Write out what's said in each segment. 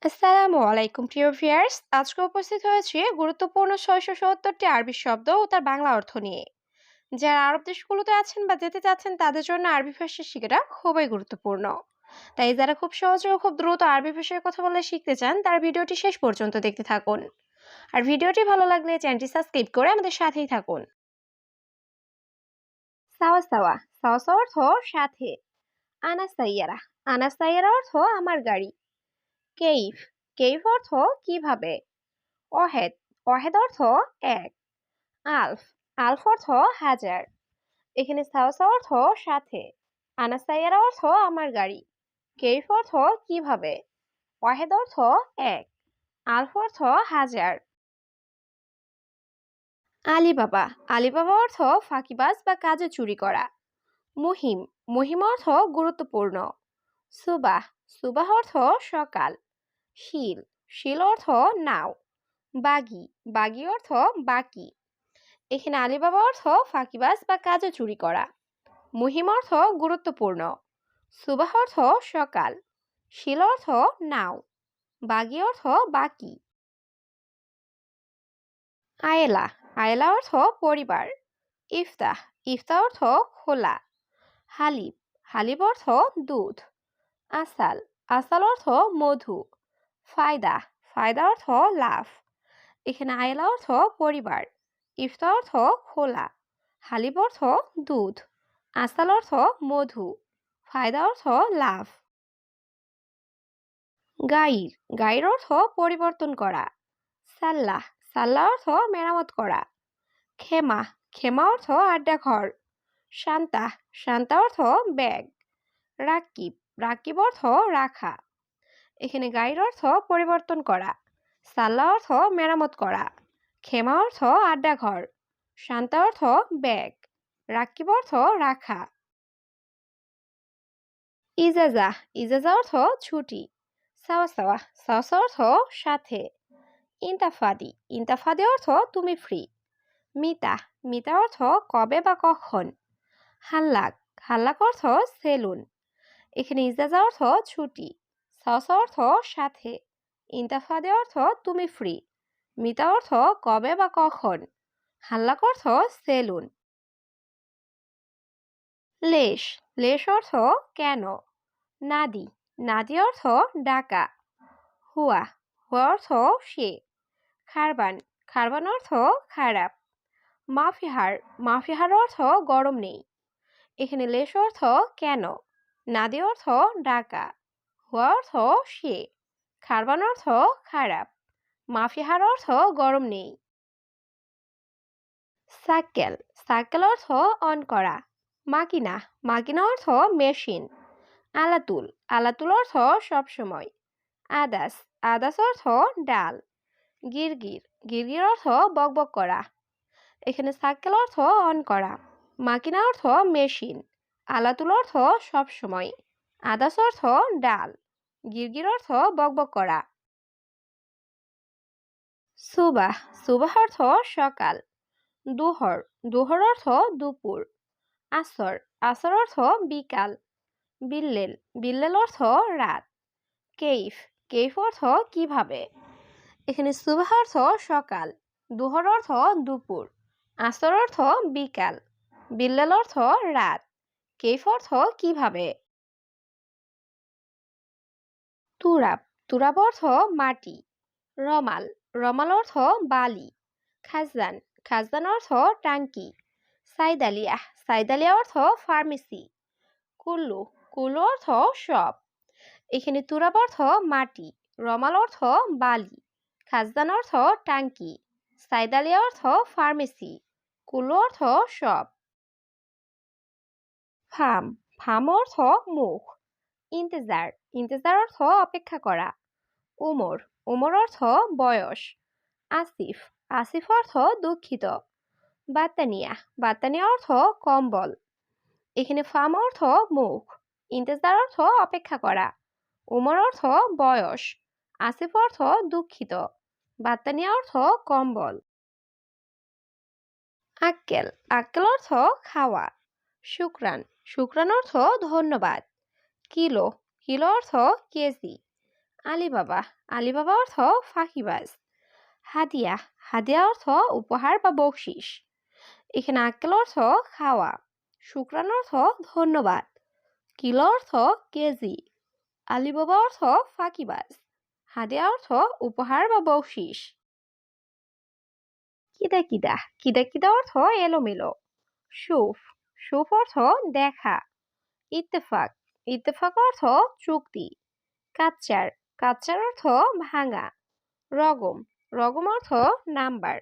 আসসালামু আলাইকুম প্রিয় ভিউয়ার্স, আজকে উপস্থিত হয়েছে গুরুত্বপূর্ণ ৬৭০টি আরবি শব্দ ও তার বাংলা অর্থ নিয়ে। যারা আরব দেশগুলোতে আছেন বা যেতে চাচ্ছেন তাদের জন্য আরবি ভাষা শেখাটা খুবই গুরুত্বপূর্ণ। তাই যারা খুব সহজে ও খুব দ্রুত আরবি ভাষায় কথা বলে শিখতে চান তারা ভিডিওটি শেষ পর্যন্ত দেখতে থাকুন। আর ভিডিওটি ভালো লাগলে চ্যানেলটি সাবস্ক্রাইব করে আমাদের সাথেই থাকুন। সাওয়া সাওয়া, সাওয়া সাওয়া অর্থ সাথে। আনা সাইয়ারা, আনা সাইয়ারা অর্থ আমার গাড়ি। কেইফ, কেইফ অর্থ কিভাবে। অহেদ, অহেদ অর্থ এক। আলফ, আলফ অর্থ হাজার। এখানে সাওসা অর্থ সাথে। আনাসাইয়ারা অর্থ আমার গাড়ি। কেইফ অর্থ কিভাবে। ওয়াহেদ অর্থ এক। আলফ অর্থ হাজার। আলিবাবা, আলিবাবা অর্থ ফাঁকিবাজ বা কাজে চুরি করা। মুহিম, মুহিম অর্থ গুরুত্বপূর্ণ। সুবাহ, সুবাহ অর্থ সকাল। শিল, শিল অর্থ নাও। বাগি, বাগি অর্থ বাকি। এখানে আলিবাবা অর্থ ফাঁকিবাজ বা কাজে চুরি করা। মুহিম অর্থ গুরুত্বপূর্ণ। সুবাহ অর্থ সকাল। শিল অর্থ নাও। বাগি অর্থ বাকি। আয়েলা, আয়েলা অর্থ পরিবার। ইফতাহ, ইফতাহ অর্থ খোলা। হালিব, হালিব অর্থ দুধ। আসাল, আসাল অর্থ মধু। ফায়দা, ফায়দা অর্থ লাভ। এখানে আয়েলা অর্থ পরিবার। ইফতাহ অর্থ খোলা। হালিব অর্থ দুধ। আসাল অর্থ মধু। ফায়দা অর্থ লাভ। গাইর, গাইর অর্থ পরিবর্তন করা। সাল্লাহ, সাল্লাহ অর্থ মেরামত করা। খেমা, খেমা অর্থ আড্ডা ঘর। শান্তা, শান্তা অর্থ ব্যাগ। রাকিব, রাকিব অর্থ রাখা। এখানে গাইর অর্থ পরিবর্তন করা। সাল্লাহ অর্থ মেরামত করা। খেমা অর্থ আড্ডা ঘর। শান্তা অর্থ ব্যাগ। রাকিব অর্থ রাখা। ইজাজা, ইজাজা অর্থ ছুটি। সাওয়া সাওয়া, সাওয়া সাওয়া অর্থ সাথে। ইন্তাফাদি, ইন্তাফাদি অর্থ তুমি ফ্রি। মিতা, মিতা অর্থ কবে বা কখন। হাল্লাক, হাল্লাক অর্থ সেলুন। এখানে ইজাজা অর্থ ছুটি। সাওয়া সাওয়া অর্থ সাথে। ইন্তাফাদি অর্থ তুমি ফ্রি। মিতা অর্থ কবে বা কখন। হাল্লাক অর্থ সেলুন। লেশ, লেশ অর্থ কেন। নাদি, নাদি অর্থ ডাকা। হুয়া, হুয়া অর্থ সে। খারবান, খারবান অর্থ খারাপ। মাফিহার, মাফিহার অর্থ গরম নেই। এখানে লেশ অর্থ কেন। নাদি অর্থ ডাকা। হুয়া অর্থ সে। খারবান অর্থ খারাপ। মাফিহার অর্থ গরম নেই। সাইকেল, সাইকেল অর্থ অন করা। মাকিনা, মাকিনা অর্থ মেশিন। আলাতুল, আলাতুল অর্থ সবসময়। আদাস, আদাস অর্থ ডাল। গিরগির, গিরগির অর্থ বকবক করা। এখানে সাইকেল অর্থ অন করা। মাকিনা অর্থ মেশিন। আলাতুল অর্থ সবসময়। আদাস অর্থ ডাল। গিরগির অর্থ বকবক করা। সুবাহ, সুবাহ অর্থ সকাল। দুহর, দুহর অর্থ দুপুর। আসর, আসর অর্থ বিকাল। বিল্লেল, বিল্লেল অর্থ রাত। কেইফ, কেইফ অর্থ কিভাবে। এখানে সুবাহ অর্থ সকাল। দুহর অর্থ দুপুর। আসর অর্থ বিকাল। বিল্লাল অর্থ রাত। কেইফ অর্থ কিভাবে। তুরাব, তুরাব অর্থ মাটি। রমাল, রমাল অর্থ বালি। খাজদান, খাজদান অর্থ টাঙ্কি। সাইদালিয়া, সাইদালিয়া অর্থ ফার্মেসি। কুল্লু, কুল্লু অর্থ সব। এখানে তুরাব অর্থ মাটি। রমাল অর্থ বালি। খাজদান অর্থ টাঙ্কি। সাইদালিয়া অর্থ ফার্মেসি। কুল্লু অর্থ সব। ফাম, ফাম অর্থ মুখ। ইন্তেজার, ইন্তেজার অর্থ অপেক্ষা করা। উমর, উমর অর্থ বয়স। আসিফ, আসিফ অর্থ দুঃখিত। বাতানিয়া, বাতানিয়া অর্থ কম্বল। এখানে ফাম অর্থ মুখ। ইন্তেজার অর্থ অপেক্ষা করা। উমর অর্থ বয়স। আসিফ অর্থ দুঃখিত। বাতানিয়া অর্থ কম্বল। আক্কেল, আক্কেল অর্থ খাওয়া। শুক্রান, শুক্রান অর্থ ধন্যবাদ। কিলো, কিলো অর্থ কেজি। আলিবাবা, আলিবাবা অর্থ ফাঁকিবাজ। হাদিয়া, হাদিয়া অর্থ উপহার বা বকশিস। এখানে আক্কেল অর্থ খাওয়া। শুক্রান অর্থ ধন্যবাদ। কিলো অর্থ কেজি। আলিবাবা অর্থ ফাঁকিবাজ। হাদিয়া অর্থ উপহার বা বকশিস। কিদা কিদা, কিদা কিদা অর্থ এলোমেলো। সুফ, সুফ অর্থ দেখা। ইত্তেফাক, ইত্তেফাক অর্থ চুক্তি। কাচ্চার, কাচ্চার অর্থ ভাঙা। রগম, রগম অর্থ নাম্বার।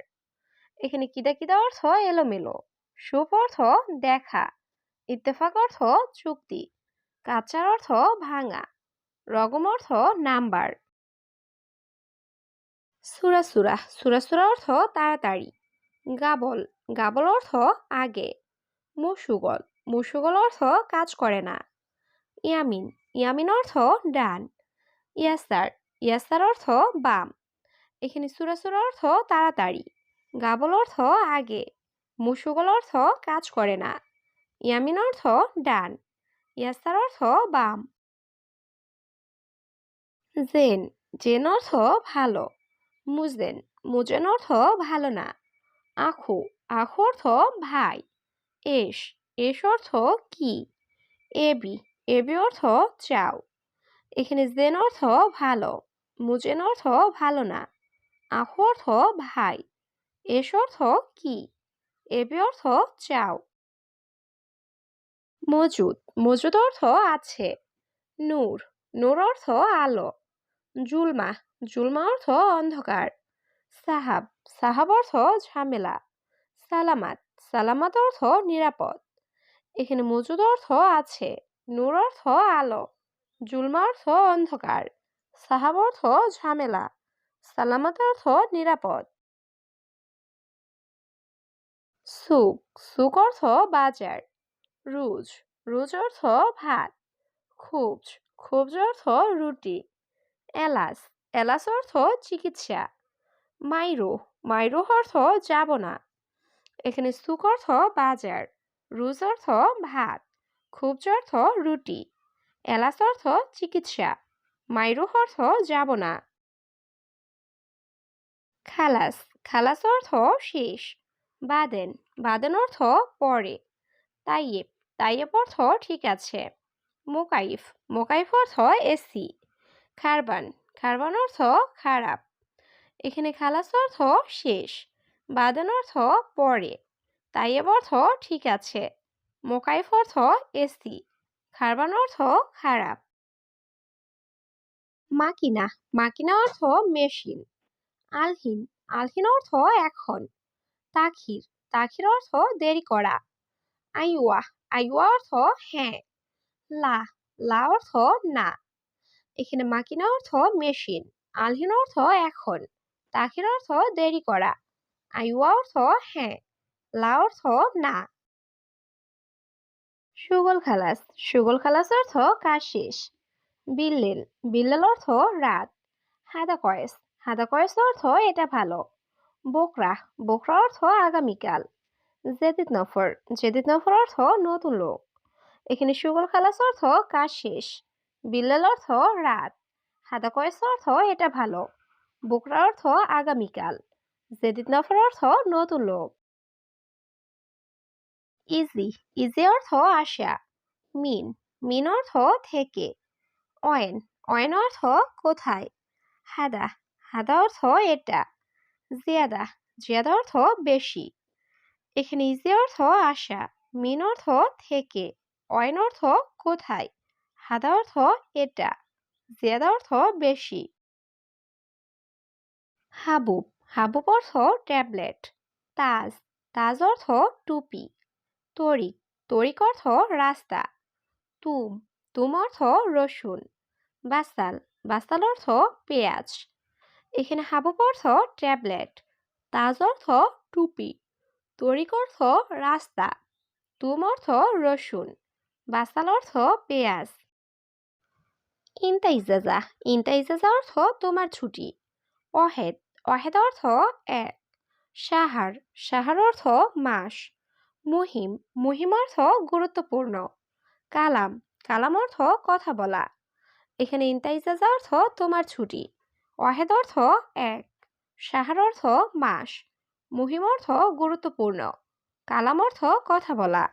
এখানে কিদা কিদা অর্থ এলোমেলো। সুফ অর্থ দেখা। ইত্তেফাক অর্থ চুক্তি। কাচ্চার অর্থ ভাঙা। রগম অর্থ নাম্বার। সুরা সুরা, সুরা সুরা অর্থ তাড়াতাড়ি। গাবল, গাবল অর্থ আগে। মুসুগল, মুসুগল অর্থ কাজ করে না। ইয়ামিন, ইয়ামিন অর্থ ডান। ইয়াসার, ইয়াসার অর্থ বাম। এখানে সুরা সুরা অর্থ তাড়াতাড়ি। গাবল অর্থ আগে। মুসুগল অর্থ কাজ করে না। ইয়ামিন অর্থ ডান। ইয়াসার অর্থ বাম। জেন, জেন অর্থ ভালো। মুজেন, মুজেন অর্থ ভালো না। আখু, আখু অর্থ ভাই। এস, এস অর্থ কি। এবি, এবি অর্থ চাও। এখানে জেন অর্থ ভালো। মুজেন অর্থ ভালো না। আখু অর্থ ভাই। এস অর্থ কি। এবি অর্থ চাও। মজুদ, মজুদ অর্থ আছে। নূর, নূর অর্থ আলো। জুলমা, জুলমা অর্থ অন্ধকার। সাহাব, সাহাব অর্থ ঝামেলা। সালামাত, সালামাত অর্থ নিরাপদ। এখানে মজুদ অর্থ আছে। নূর অর্থ আলো। জুলমা অর্থ অন্ধকার। সাহাব অর্থ ঝামেলা। সালামাত অর্থ নিরাপদ। সুক, সুক অর্থ বাজার। রুজ, রুজ অর্থ ভাত। খুবজ, খুবজ অর্থ রুটি। এলাচ, এলাচ অর্থ চিকিৎসা। মাইরো, মাইরো অর্থ যাব না। এখানে সুক অর্থ বাজার। রুজ অর্থ ভাত। খুবজ অর্থ রুটি। এলাচ অর্থ চিকিৎসা। মাইরো অর্থ যাব না। খালাস, খালাস অর্থ শেষ। বাদেন, বাদেন অর্থ পরে। তাইয়েব, তাইয়েব অর্থ ঠিক আছে। মোকাইফ, মোকাইফ অর্থ এসি। খারবান, খারবান অর্থ খারাপ। এখানে খালাস অর্থ শেষ। বাদেন অর্থ পরে। তাইয়েব অর্থ ঠিক আছে। মোকাইফ অর্থ এসি। খারবান অর্থ খারাপ। মাকিনা, মাকিনা অর্থ মেশিন। আলহিন, আলহিন অর্থ এখন। তাখির, তাখির অর্থ দেরি করা। আইওয়া, আইওয়া অর্থ হ্যাঁ। লা, লা অর্থ না। এখানে মাকিনা অর্থ মেশিন। আলহিন অর্থ এখন। তাখির অর্থ দেরি করা। আইওয়া অর্থ হ্যাঁ। লা অর্থ না। সুগল খালাস, সুগল খালাস অর্থ কাজ শেষ। বিল্লেল, বিল্লেল অর্থ রাত। হাদা কয়েস, হাদা কয়েস অর্থ এটা ভালো। বোকরা, বোকরা অর্থ আগামীকাল। জেদিদ নফর, জেদিদ নফর অর্থ নতুন লোক। এখানে সুগল খালাস অর্থ কাজ শেষ। বিল্লাল অর্থ রাত। হাদা কয়েস অর্থ এটা ভালো। বোকরা অর্থ আগামীকাল। জেদিদ নফর অর্থ নতুন লোক। ইজি, ইজি অর্থ আসা। মিন, মিন অর্থ থেকে। অয়েন, অয়েন অর্থ কোথায়। হাদা, হাদা অর্থ এটা। জিয়াদা, জিয়াদা অর্থ বেশি। এখানে ইজি অর্থ আসা। মিন অর্থ থেকে। অয়েন অর্থ কোথায়। হাদা অর্থ এটা। জিয়াদা অর্থ বেশি। হাবুব, হাবুব অর্থ ট্যাবলেট। তাজ, তাজ অর্থ টুপি। তরিক, তরিক অর্থ রাস্তা। তুম, তুম অর্থ রসুন। বাসাল, বাসাল অর্থ পেঁয়াজ। এখানে হাবুব অর্থ ট্যাবলেট। তাজ অর্থ টুপি। তরিক অর্থ রাস্তা। তুম অর্থ রসুন। বাসাল অর্থ পেঁয়াজ। ইনতা ইজাজা, ইনতা ইজাজা অর্থ তোমার ছুটি। অহেদ, অহেদ অর্থ এক। সাহার, সাহার অর্থ মাস। মুহিম, মুহিম অর্থ গুরুত্বপূর্ণ। কালাম, কালাম অর্থ কথা বলা। এখানে ইন্তাইজাজ অর্থ তোমার ছুটি, ওয়াহেদ অর্থ এক, শাহর অর্থ মাস, মুহিম অর্থ গুরুত্বপূর্ণ, কালাম অর্থ কথা বলা।